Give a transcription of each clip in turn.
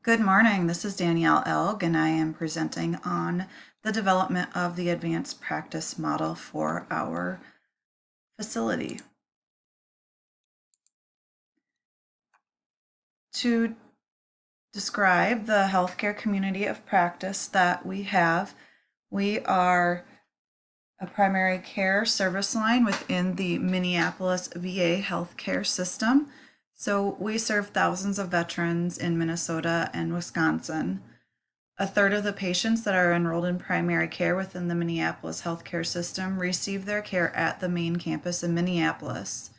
Good morning. This is Danielle Elg, and I am presenting on the development of the advanced practice model for our facility. To describe the healthcare community of practice that we have, we are a primary care service line within the Minneapolis VA healthcare system. So we serve thousands of veterans in Minnesota and Wisconsin. A third of the patients that are enrolled in primary care within the Minneapolis healthcare system receive their care at the main campus in Minneapolis.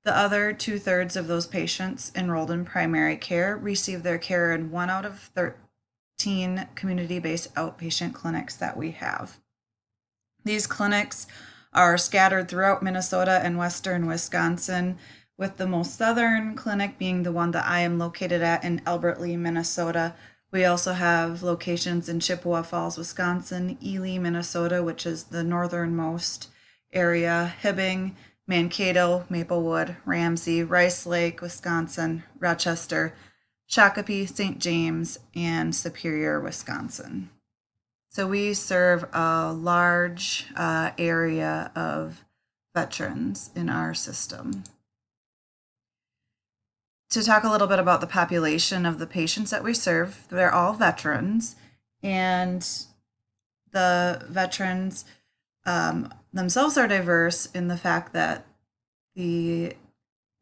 The other two-thirds of those patients enrolled in primary care receive their care in one out of 13 community-based outpatient clinics that we have. These clinics are scattered throughout Minnesota and western Wisconsin, with the most southern clinic being the one that I am located at in Albert Lea, Minnesota. We also have locations in Chippewa Falls, Wisconsin, Ely, Minnesota, which is the northernmost area, Hibbing, Mankato, Maplewood, Ramsey, Rice Lake, Wisconsin, Rochester, Shakopee, St. James, and Superior, Wisconsin. So we serve a large area of veterans in our system. To talk a little bit about the population of the patients that we serve, they're all veterans, and the veterans themselves are diverse in the fact that the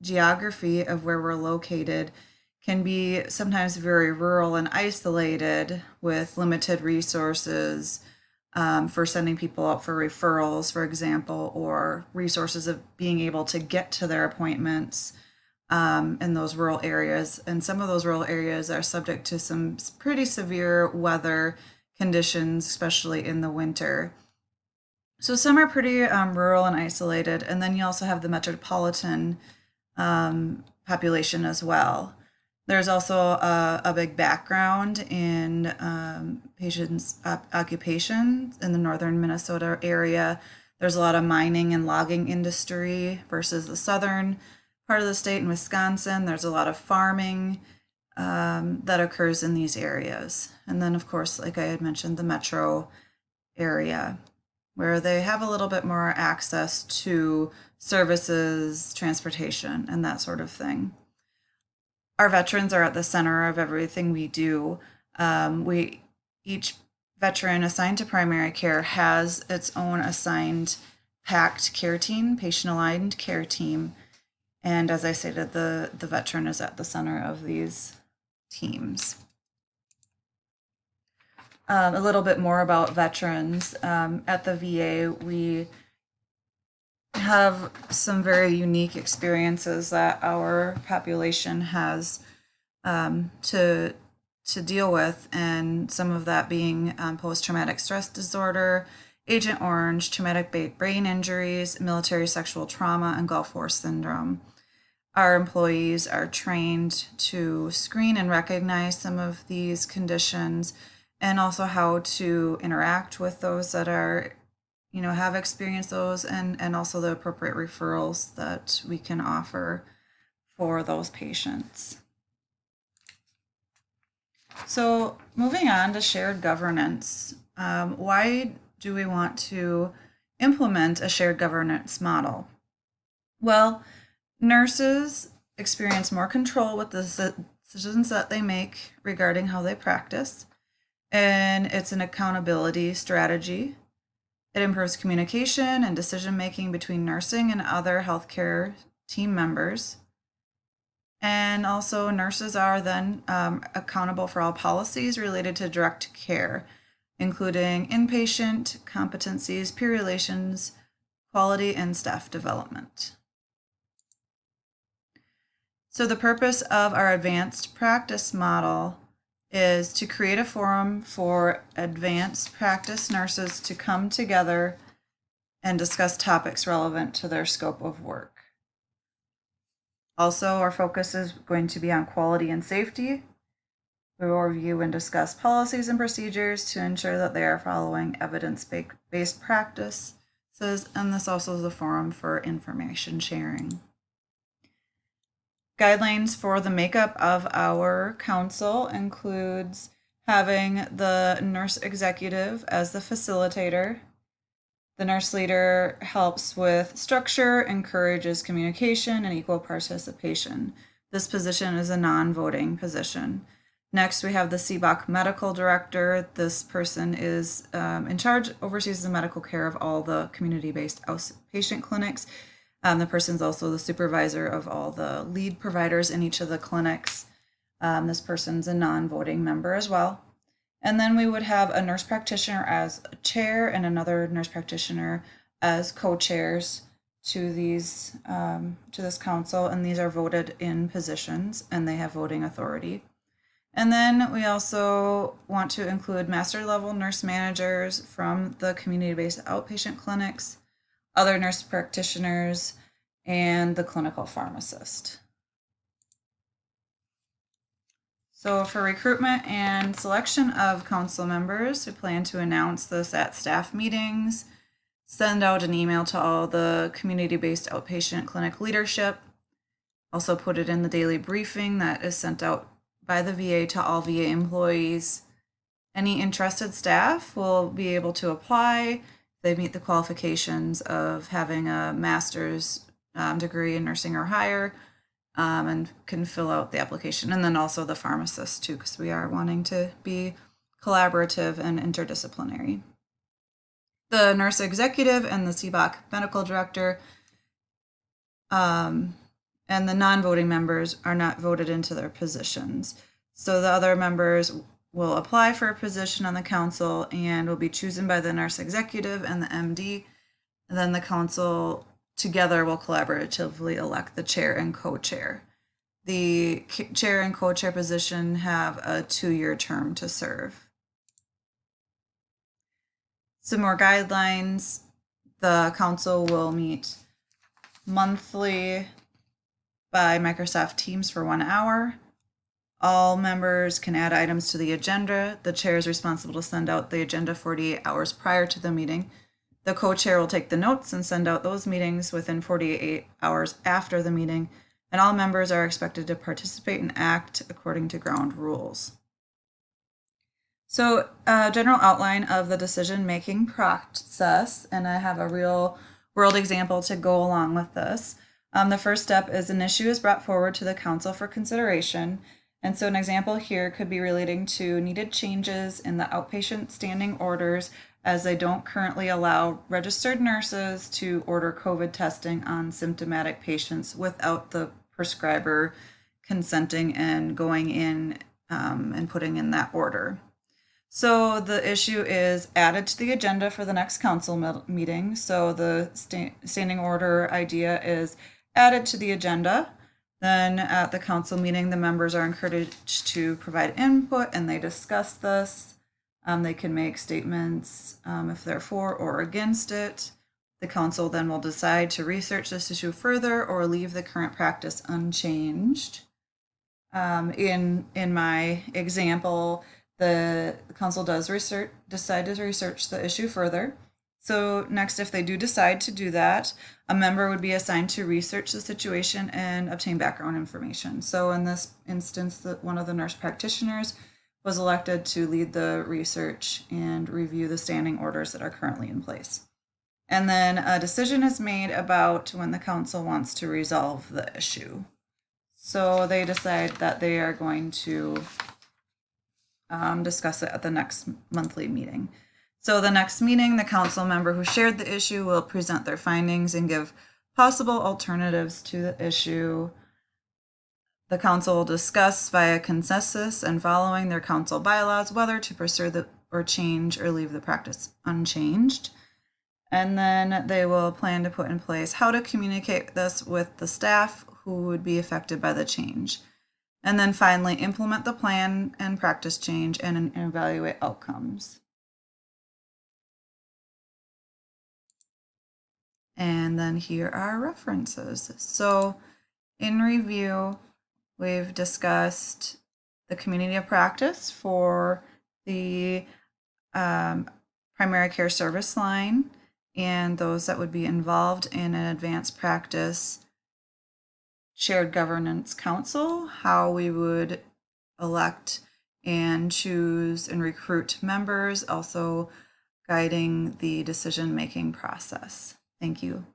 geography of where we're located can be sometimes very rural and isolated with limited resources for sending people out for referrals, for example, or resources of being able to get to their appointments in those rural areas. And some of those rural areas are subject to some pretty severe weather conditions, especially in the winter. So some are pretty rural and isolated. And then you also have the metropolitan population as well. There's also a big background in patients' occupations in the northern Minnesota area. There's a lot of mining and logging industry versus the southern part of the state in Wisconsin. There's a lot of farming that occurs in these areas. And then, of course, like I had mentioned, the metro area, where they have a little bit more access to services, transportation, and that sort of thing. Our veterans are at the center of everything we do. Each veteran assigned to primary care has its own assigned PACT care team, patient aligned care team. And as I stated, the veteran is at the center of these teams. A little bit more about veterans. At the VA, we have some very unique experiences that our population has to deal with, and some of that being post-traumatic stress disorder, Agent Orange, traumatic brain injuries, military sexual trauma, and Gulf War syndrome. Our employees are trained to screen and recognize some of these conditions, and also how to interact with those that are, have experienced those, and also the appropriate referrals that we can offer for those patients. So moving on to shared governance, why do we want to implement a shared governance model? Well, nurses experience more control with the decisions that they make regarding how they practice, and it's an accountability strategy. It improves communication and decision making between nursing and other healthcare team members. And also, nurses are then accountable for all policies related to direct care, including inpatient competencies, peer relations, quality, and staff development. So the purpose of our advanced practice model is to create a forum for advanced practice nurses to come together and discuss topics relevant to their scope of work. Also, our focus is going to be on quality and safety. We will review and discuss policies and procedures to ensure that they are following evidence-based practices, and this also is a forum for information sharing. Guidelines for the makeup of our council includes having the nurse executive as the facilitator. The nurse leader helps with structure, encourages communication, and equal participation. This position is a non-voting position. Next, we have the CBOC medical director. This person is in charge, oversees the medical care of all the community-based outpatient clinics. The person's also the supervisor of all the lead providers in each of the clinics. This person's a non-voting member as well. And then we would have a nurse practitioner as a chair and another nurse practitioner as co-chairs to these to this council, and these are voted in positions and they have voting authority. And then we also want to include master level nurse managers from the community-based outpatient clinics, other nurse practitioners, and the clinical pharmacist. So for recruitment and selection of council members, we plan to announce this at staff meetings, send out an email to all the community-based outpatient clinic leadership, also put it in the daily briefing that is sent out by the VA to all VA employees. Any interested staff will be able to apply. They meet the qualifications of having a master's degree in nursing or higher, and can fill out the application. And then also the pharmacist too, because we are wanting to be collaborative and interdisciplinary. The nurse executive and the CBOC medical director and the non-voting members are not voted into their positions. So the other members will apply for a position on the council and will be chosen by the nurse executive and the MD. And then the council together will collaboratively elect the chair and co-chair. The chair and co-chair position have a 2-year term to serve. Some more guidelines. The council will meet monthly by Microsoft Teams for 1 hour. All members can add items to the agenda. The chair is responsible to send out the agenda 48 hours prior to the meeting. The co-chair will take the notes and send out those meetings within 48 hours after the meeting, and all members are expected to participate and act according to ground rules. So a general outline of the decision-making process, and I have a real world example to go along with this. The first step is an issue is brought forward to the council for consideration. And so an example here could be relating to needed changes in the outpatient standing orders, as they don't currently allow registered nurses to order COVID testing on symptomatic patients without the prescriber consenting and going in and putting in that order. So the issue is added to the agenda for the next council meeting. So the standing order idea is added to the agenda. Then at the council meeting, the members are encouraged to provide input and they discuss this. They can make statements if they're for or against it. The council then will decide to research this issue further or leave the current practice unchanged. In my example, the council does decide to research the issue further. So next, if they do decide to do that, a member would be assigned to research the situation and obtain background information. So in this instance, one of the nurse practitioners was elected to lead the research and review the standing orders that are currently in place. And then a decision is made about when the council wants to resolve the issue. So they decide that they are going to discuss it at the next monthly meeting. So the next meeting, the council member who shared the issue will present their findings and give possible alternatives to the issue. The council will discuss via consensus and following their council bylaws whether to pursue or change or leave the practice unchanged. And then they will plan to put in place how to communicate this with the staff who would be affected by the change. And then finally, implement the plan and practice change and evaluate outcomes. And then here are references. So in review, we've discussed the community of practice for the primary care service line and those that would be involved in an advanced practice shared governance council, how we would elect and choose and recruit members, also guiding the decision-making process. Thank you.